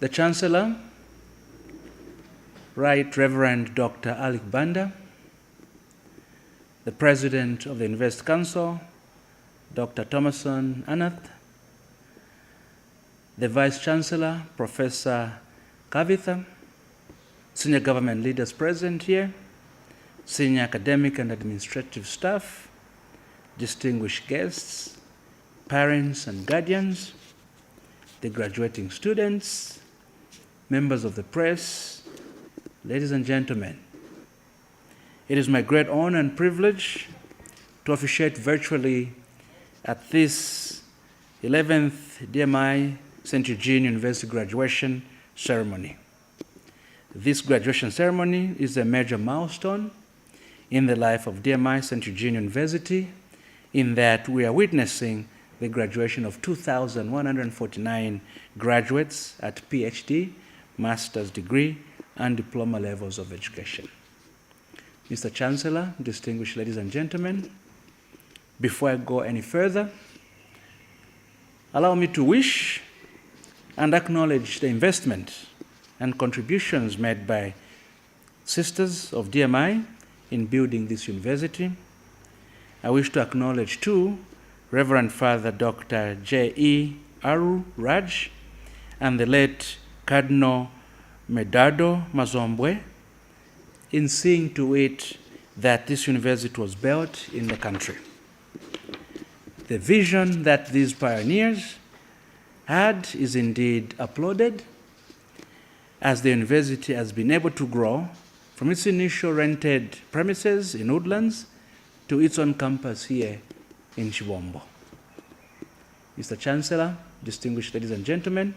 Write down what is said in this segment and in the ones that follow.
the Chancellor, Right Reverend Dr. Alec Banda, the President of the University Council, Dr. Thomason Anath, the Vice Chancellor, Professor Kavitha, senior government leaders present here, senior academic and administrative staff, distinguished guests, parents and guardians, the graduating students, members of the press, ladies and gentlemen. It is my great honor and privilege to officiate virtually at this 11th DMI-St. Eugene University graduation ceremony. This graduation ceremony is a major milestone in the life of DMI-St. Eugene University, in that we are witnessing the graduation of 2,149 graduates at PhD, master's degree, and diploma levels of education. Mr. Chancellor, distinguished ladies and gentlemen, before I go any further, allow me to wish and acknowledge the investment and contributions made by sisters of DMI in building this university. I wish to acknowledge too Reverend Father Dr. J.E. Aru Raj and the late Cardinal Medado Mazombwe in seeing to it that this university was built in the country. The vision that these pioneers had is indeed applauded, as the university has been able to grow from its initial rented premises in Woodlands to its own campus here in Chibombo. Mr. Chancellor, distinguished ladies and gentlemen,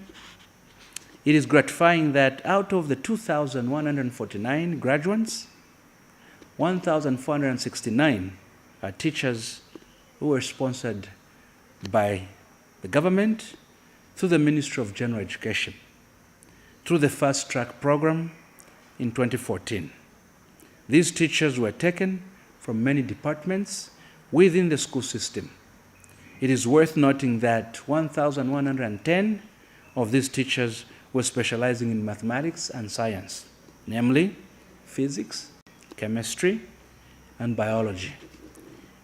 it is gratifying that out of the 2,149 graduates, 1,469 are teachers who were sponsored by the government through the Ministry of General Education, through the Fast Track program in 2014. These teachers were taken from many departments within the school system. It is worth noting that 1,110 of these teachers were specializing in mathematics and science, namely physics, chemistry, and biology.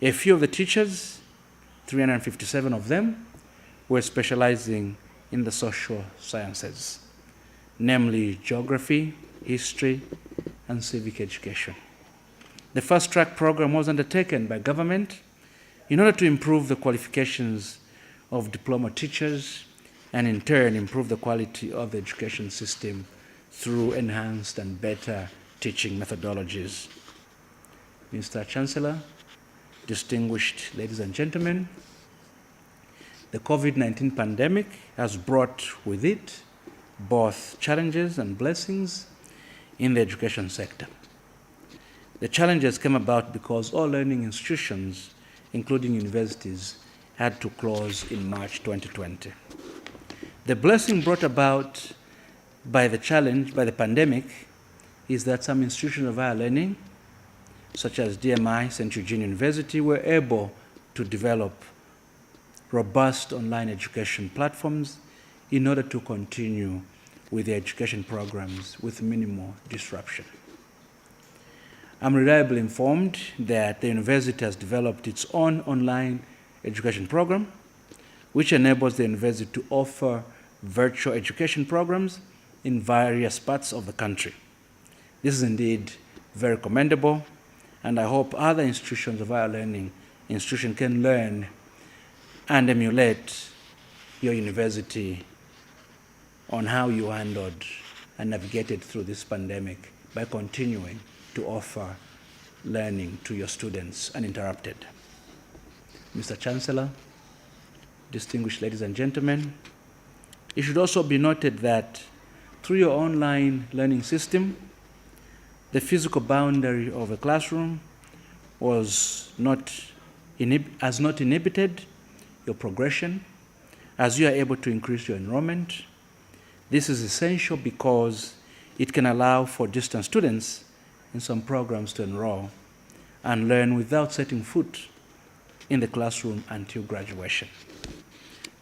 A few of the teachers, 357 of them, were specializing in the social sciences, namely geography, history, and civic education. The Fast Track program was undertaken by government in order to improve the qualifications of diploma teachers and in turn improve the quality of the education system through enhanced and better teaching methodologies. Mr. Chancellor, distinguished ladies and gentlemen, the COVID-19 pandemic has brought with it both challenges and blessings in the education sector. The challenges came about because all learning institutions, including universities, had to close in March 2020. The blessing brought about by the pandemic, is that some institutions of higher learning, such as DMI-St. Eugene University, were able to develop robust online education platforms in order to continue with their education programs with minimal disruption. I'm reliably informed that the university has developed its own online education program, which enables the university to offer virtual education programs in various parts of the country. This is indeed very commendable, and I hope other institutions of higher learning can learn and emulate your university on how you handled and navigated through this pandemic by continuing to offer learning to your students uninterrupted. Mr. Chancellor, distinguished ladies and gentlemen, it should also be noted that through your online learning system, the physical boundary of a classroom has not inhibited your progression as you are able to increase your enrollment. This is essential because it can allow for distant students in some programs to enroll and learn without setting foot in the classroom until graduation.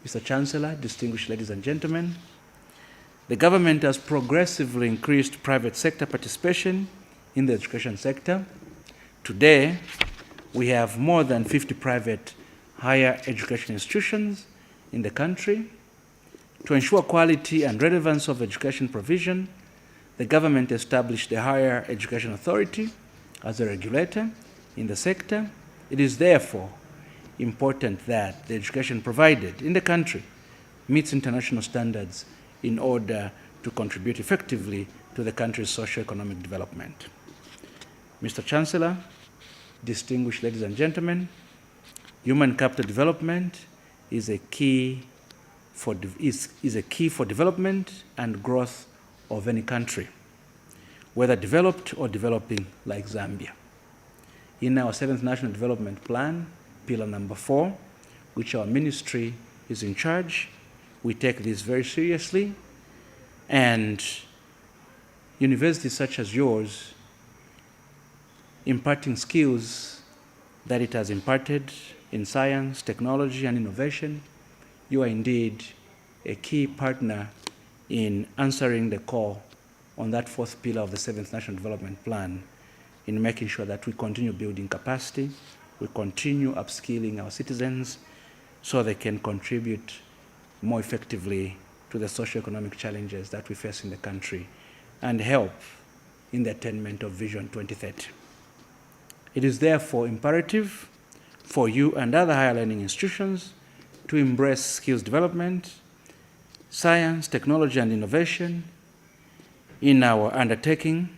Mr. Chancellor, distinguished ladies and gentlemen, The government has progressively increased private sector participation in the education sector. Today, we have more than 50 private higher education institutions in the country. To ensure quality and relevance of education provision, the government established the Higher Education Authority as a regulator in the sector. It is therefore important that the education provided in the country meets international standards in order to contribute effectively to the country's socio-economic development. Mr. Chancellor, distinguished ladies and gentlemen, human capital development is a key for development and growth of any country, whether developed or developing like Zambia. In our 7th National Development Plan, Pillar number 4, which our ministry is in charge, we take this very seriously, and universities such as yours, imparting skills that it has imparted in science, technology, and innovation, you are indeed a key partner in answering the call on that 4th pillar of the 7th National Development Plan, in making sure that we continue building capacity, we continue upskilling our citizens so they can contribute more effectively to the socio-economic challenges that we face in the country and help in the attainment of Vision 2030. It is therefore imperative for you and other higher learning institutions to embrace skills development, science, technology, and innovation in our undertaking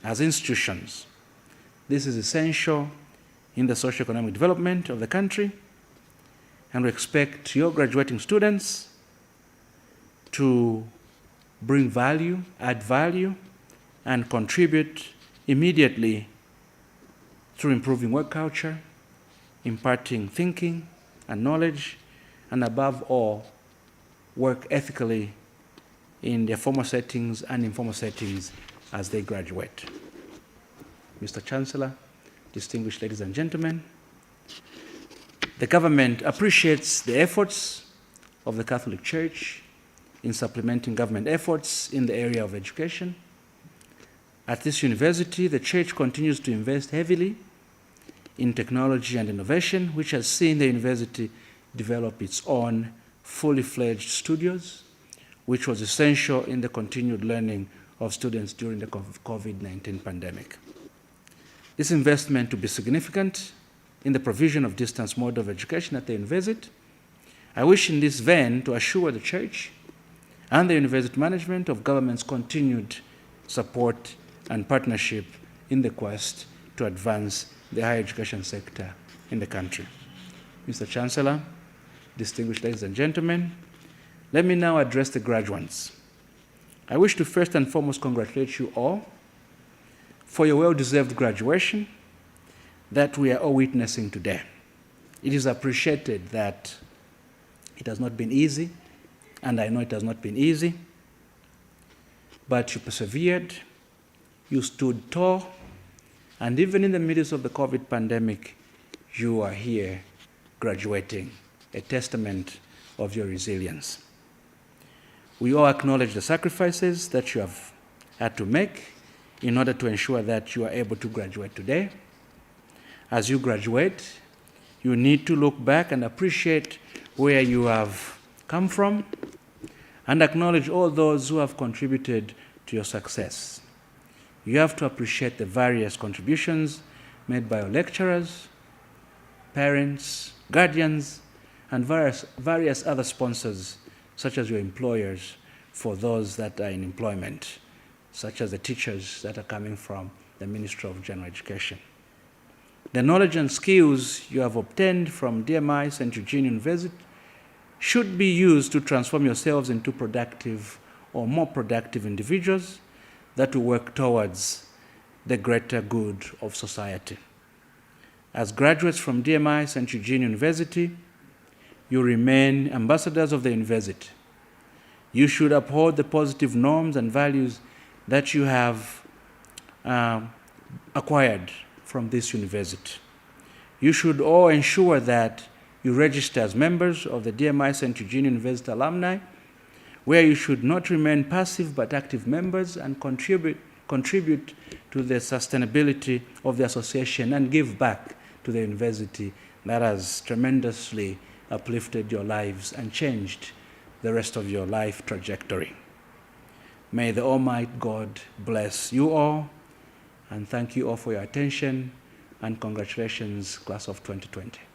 as institutions. This is essential in the socio-economic development of the country, and we expect your graduating students to bring value, add value, and contribute immediately through improving work culture, imparting thinking and knowledge, and above all, work ethically in their formal settings and informal settings as they graduate. Mr. Chancellor, distinguished ladies and gentlemen, the government appreciates the efforts of the Catholic Church in supplementing government efforts in the area of education. At this university, the Church continues to invest heavily in technology and innovation, which has seen the university develop its own fully fledged studios, which was essential in the continued learning of students during the COVID-19 pandemic. This investment will be significant in the provision of distance mode of education at the university. I wish in this vein to assure the Church and the university management of government's continued support and partnership in the quest to advance the higher education sector in the country. Mr. Chancellor, distinguished ladies and gentlemen, let me now address the graduates. I wish to first and foremost congratulate you all for your well-deserved graduation that we are all witnessing today. It is appreciated that it has not been easy, and I know it has not been easy, but you persevered, you stood tall, and even in the midst of the COVID pandemic, you are here graduating, a testament of your resilience. We all acknowledge the sacrifices that you have had to make in order to ensure that you are able to graduate today. As you graduate, you need to look back and appreciate where you have come from and acknowledge all those who have contributed to your success. You have to appreciate the various contributions made by your lecturers, parents, guardians, and various other sponsors, such as your employers, for those that are in employment, such as the teachers that are coming from the Ministry of General Education. The knowledge and skills you have obtained from DMI-St. Eugene University should be used to transform yourselves into productive or more productive individuals that will work towards the greater good of society. As graduates from DMI-St. Eugene University, you remain ambassadors of the university. You should uphold the positive norms and values that you have acquired from this university. You should all ensure that you register as members of the DMI-St. Eugene University alumni, where you should not remain passive but active members and contribute to the sustainability of the association and give back to the university that has tremendously uplifted your lives and changed the rest of your life trajectory. May the Almighty God bless you all, and thank you all for your attention, and congratulations, class of 2020.